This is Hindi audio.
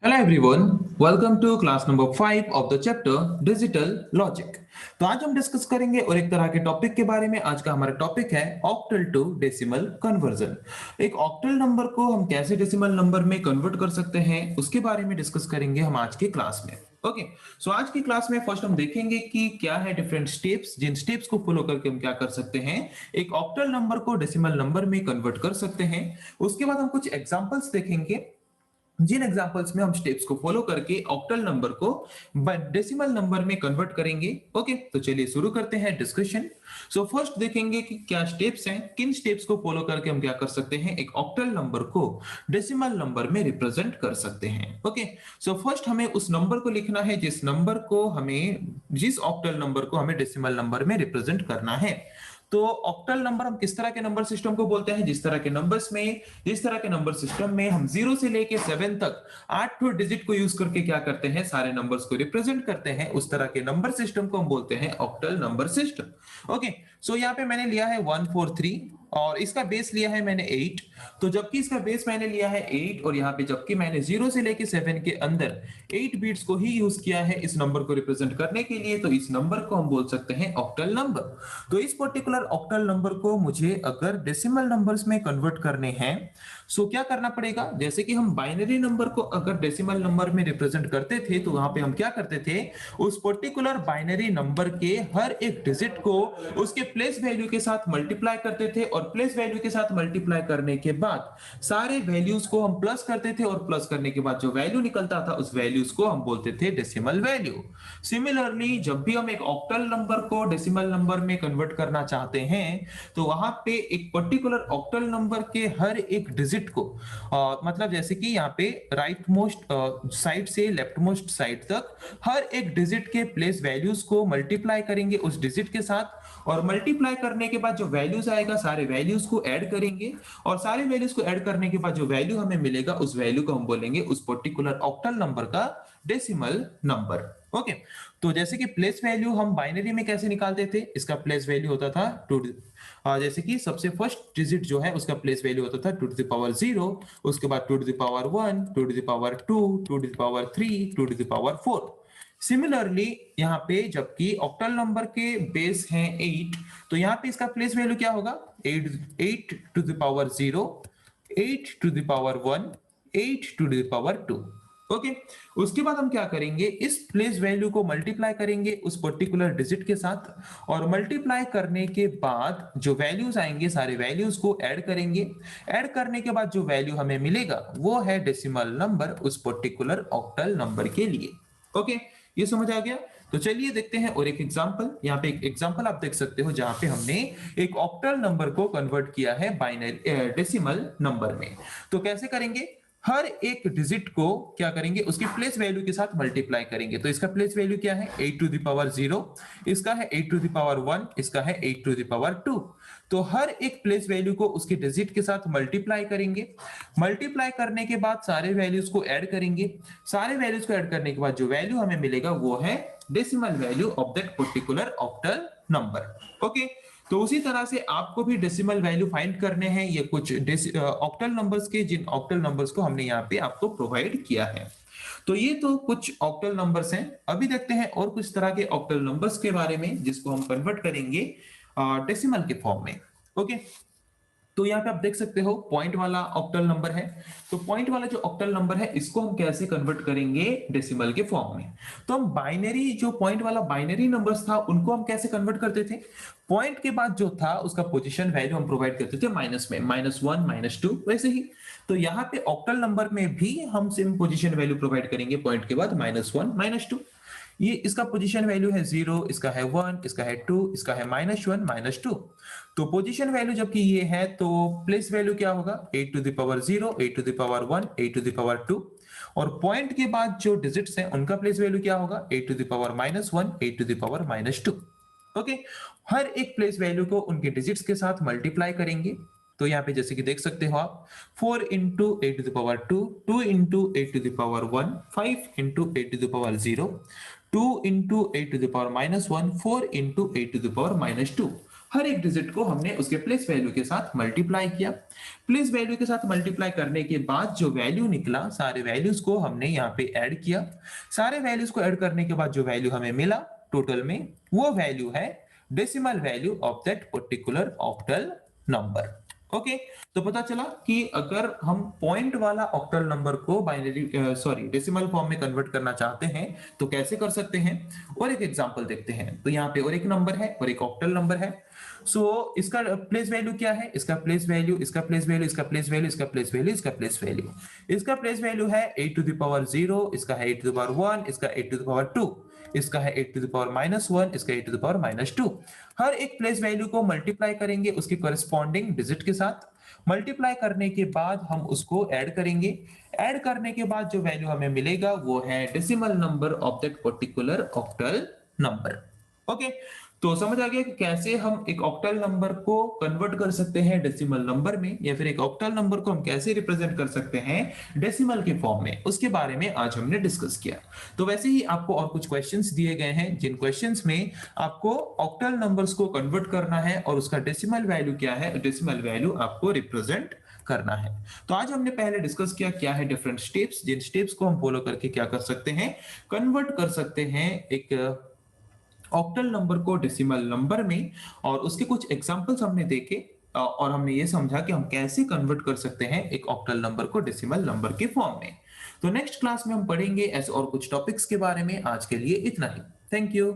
Hello everyone, welcome to class number 5 of the chapter digital logic. तो आज हम डिस्कस करेंगे और एक तरह के टॉपिक के बारे में। आज का हमारा टॉपिक है ऑक्टल टू डेसिमल कन्वर्जन। एक ऑक्टल नंबर को हम कैसे डेसिमल नंबर में कन्वर्ट कर सकते हैं उसके बारे में डिस्कस करेंगे हम आज की क्लास में। ओके, सो आज की क्लास में फर्स्ट हम देखेंगे कि क्या है डिफरेंट स्टेप्स, जिन स्टेप्स को फॉलो करके हम क्या कर सकते हैं, एक ऑक्टल नंबर को डेसिमल नंबर में कन्वर्ट कर सकते हैं। उसके बाद हम कुछ एग्जांपल्स देखेंगे, जिन एग्जांपल्स में हम स्टेप्स को फॉलो करके ऑक्टल नंबर को डेसिमल नंबर में कन्वर्ट करेंगे। ओके, तो चलिए शुरू करते हैं डिस्कशन। सो फर्स्ट देखेंगे कि क्या स्टेप्स हैं, किन स्टेप्स को फॉलो करके हम क्या कर सकते हैं, एक ऑक्टल नंबर को डेसिमल नंबर में रिप्रेजेंट कर सकते हैं। ओके, सो फर्स्ट हमें उस नंबर को लिखना है जिस ऑक्टल नंबर को हमें डेसिमल नंबर में रिप्रेजेंट करना है। तो ऑक्टल नंबर हम किस तरह के नंबर सिस्टम को बोलते हैं, जिस तरह के नंबर सिस्टम में हम 0 से लेके 7 तक 8 डिजिट को यूज करके क्या करते हैं, सारे नंबर्स को रिप्रेजेंट करते हैं, उस तरह के नंबर सिस्टम को हम बोलते हैं ऑक्टल नंबर सिस्टम। ओके, सो यहाँ पे मैंने लिया है 143 और इसका बेस लिया है मैंने 8। तो जबकि इसका बेस मैंने लिया है 8 और यहाँ पे जबकि मैंने 0 से लेके 7 के अंदर 8 बिट्स को ही यूज किया है इस नंबर को रिप्रेजेंट करने के लिए, तो इस नंबर को हम बोल सकते हैं ऑक्टल नंबर। तो इस पर्टिकुलर ऑक्टल नंबर को मुझे अगर डेसिमल नंबर्स में कन्वर्ट करने हैं, सो क्या करना पड़ेगा, जैसे कि हम बाइनरी नंबर को अगर डेसिमल नंबर में रिप्रेजेंट करते थे तो वहां पे हम क्या करते थे, उस पर्टिकुलर बाइनरी नंबर के हर एक डिजिट को उसके प्लेस वैल्यू के साथ मल्टीप्लाई करते थे और प्लेस वैल्यू के साथ मल्टीप्लाई करने के बाद सारे वैल्यूज को हम प्लस करते थे और प्लस करने के बाद जो वैल्यू निकलता था उस वैल्यूज को हम बोलते थे डेसिमल वैल्यू। सिमिलरली जब भी हम एक ऑक्टल नंबर को डेसिमल नंबर में कन्वर्ट करना चाहते हैं तो वहां पे एक पर्टिकुलर ऑक्टल नंबर के हर एक डिजिट को मतलब जैसे कि यहाँ पे राइट मोस्ट साइड से लेफ्ट मोस्ट साइड तक हर एक डिजिट के प्लेस वैल्यूज को मल्टीप्लाई करेंगे उस डिजिट के साथ, और मल्टीप्लाई करने के बाद जो वैल्यूज आएगा सारे वैल्यूज को ऐड करेंगे और सारे वैल्यूज को ऐड करने के बाद जो वैल्यू हमें मिलेगा उस वैल्यू को हम बोलेंगे उस पर्टिकुलर ऑक्टल नंबर का डेसिमल नंबर। ओके, तो जैसे कि प्लेस वैल्यू हम बाइनरी में कैसे निकालते थे, इसका प्लेस वैल्यू होता था जैसे कि सबसे फर्स्ट डिजिट जो है उसका प्लेस वैल्यू होता था 2 to the power 0, उसके बाद 2 to the power 1, 2 to the power 2, 2 to the power 3, 2 to the power 4। Similarly यहाँ पे जबकि ऑक्टल नंबर के बेस हैं 8, तो यहाँ पे इसका प्लेस वैल्यू क्या होगा, 8 to the power 0, 8 to the power 1, 8 to the power 2। Okay, उसके बाद हम क्या करेंगे, इस प्लेस वैल्यू को मल्टीप्लाई करेंगे उस पर्टिकुलर डिजिट के साथ और मल्टीप्लाई करने के बाद जो वैल्यूज आएंगे सारे वैल्यूज को ऐड करेंगे। ऐड करने के बाद जो वैल्यू हमें मिलेगा वो है डेसिमल नंबर उस पर्टिकुलर ऑक्टल नंबर के लिए। ओके, ये समझ आ गया। तो चलिए देखते हैं और एक एग्जांपल। यहाँ पे एक एग्जांपल आप देख सकते हो जहां पे हमने एक ऑक्टल नंबर को कन्वर्ट किया है बाइनरी डेसिमल नंबर में। तो कैसे करेंगे, हर एक डिजिट को क्या करेंगे, उसकी प्लेस वैल्यू के साथ मल्टीप्लाई करेंगे। तो इसका प्लेस वैल्यू क्या है, 8 to the power 0, इसका है 8 to the power 1, इसका है 8 to the power 2। तो हर एक प्लेस वैल्यू को उसके डिजिट के साथ मल्टीप्लाई करेंगे। मल्टीप्लाई करने के बाद सारे वैल्यूज को ऐड करेंगे। सारे वैल्यूज को ऐड करने के बाद जो वैल्यू हमें मिलेगा वो है decimal value of that particular octal number. Okay, तो उसी तरह से आपको भी डेसिमल वैल्यू फाइंड करने हैं, ये कुछ ऑक्टल नंबर्स के, जिन ऑक्टल नंबर्स को हमने यहाँ पे आपको प्रोवाइड किया है। तो ये तो कुछ ऑक्टल नंबर्स हैं। अभी देखते हैं और कुछ तरह के ऑक्टल नंबर्स के बारे में जिसको हम कन्वर्ट करेंगे डेसिमल के फॉर्म में। ओके, तो यहाँ पे आप देख सकते हो पॉइंट वाला ऑक्टल नंबर है। तो पॉइंट वाला जो ऑक्टल नंबर है इसको हम कैसे कन्वर्ट करेंगे डेसिमल के फॉर्म में। तो हम बाइनरी, जो पॉइंट वाला बाइनरी नंबर्स था उनको हम कैसे कन्वर्ट करते थे, पॉइंट के बाद जो था उसका पोजीशन वैल्यू हम प्रोवाइड करते थे माइनस में, -1 -2 वैसे ही। तो यहाँ पे ऑक्टल नंबर में भी हम सेम पोजीशन वैल्यू प्रोवाइड करेंगे पॉइंट के बाद -1 -2। ये इसका पोजीशन वैल्यू है 0, इसका है 1, इसका है 2, इसका है -1 -2। तो पोजीशन वैल्यू जबकि ये है तो प्लेस वैल्यू क्या होगा, 8 to the power 0, 8 to the power 1, 8 to the power 2। और पॉइंट के बाद जो डिजिट्स हैं उनका प्लेस वैल्यू क्या होगा, 8 to the power -1, 8 to the power -2। Okay, हर एक प्लेस वैल्यू को उनके डिजिट्स के साथ मल्टीप्लाई करेंगे। तो यहाँ पे जैसे कि देख सकते हो आप, 4 into 8 to the power 2, 2 into 8 to the power 1, 5 into 8 to the power 0, 2 into 8 to the power -1, 4 into 8 to the power -2। हर एक डिजिट को हमने उसके प्लेस वैल्यू के साथ मल्टीप्लाई किया। प्लेस वैल्यू के साथ मल्टीप्लाई करने के बाद जो वैल्यू निकला, सारे वैल्यूज को हमने यहाँ पे ऐड किया। सारे वैल्यूज को ऐड करने के बाद जो वैल्यू हमें मिला टोटल में, वो वैल्यू है decimal value of that particular octal number. Okay, तो पता चला कि अगर हम पॉइंट वाला ऑक्टल नंबर को बाइनरी डेसिमल फॉर्म में कन्वर्ट करना चाहते हैं तो कैसे कर सकते हैं। और एक एग्जांपल देखते हैं। तो यहाँ पे और एक नंबर है और एक ऑक्टल नंबर है। इसका प्लेस वैल्यू क्या है, इसका प्लेस वैल्यू, इसका प्लेस वैल्यू, इसका प्लेस वैल्यू, इसका प्लेस वैल्यू, इसका प्लेस वैल्यू। इसका प्लेस वैल्यू है 8 टू द पावर 0, इसका है 8 टू द पावर 1, इसका 8 टू द पावर 2, इसका है 8 टू द पावर -1, इसका 8 टू द पावर -2। हर एक प्लेस वैल्यू को मल्टीप्लाई करेंगे उसके कॉरेस्पॉन्डिंग डिजिट के साथ। मल्टीप्लाई करने के बाद हम उसको ऐड करेंगे। ऐड करने के बाद जो वैल्यू हमें मिलेगा वो है decimal number of that particular octal number. Okay, तो समझ आ गया कि कैसे हम एक ऑक्टल नंबर को कन्वर्ट कर सकते हैं डेसिमल नंबर में, या फिर एक ऑक्टल नंबर को हम कैसे रिप्रेजेंट कर सकते हैं डेसिमल के फॉर्म में, उसके बारे में आज हमने डिस्कस किया। तो वैसे ही आपको और कुछ क्वेश्चंस दिए गए हैं जिन क्वेश्चंस में आपको ऑक्टल नंबर्स को कन्वर्ट करना है और उसका डेसिमल वैल्यू क्या है, डेसिमल वैल्यू आपको रिप्रेजेंट करना है। तो आज हमने पहले डिस्कस किया क्या है डिफरेंट स्टेप्स, जिन स्टेप्स को हम फॉलो करके क्या कर सकते हैं, कन्वर्ट कर सकते हैं एक ऑक्टल नंबर को डेसिमल नंबर में। और उसके कुछ एग्जांपल्स हमने देखे और हमने ये समझा कि हम कैसे कन्वर्ट कर सकते हैं एक ऑक्टल नंबर को डेसिमल नंबर के फॉर्म में। तो नेक्स्ट क्लास में हम पढ़ेंगे ऐसे और कुछ टॉपिक्स के बारे में। आज के लिए इतना ही। Thank you.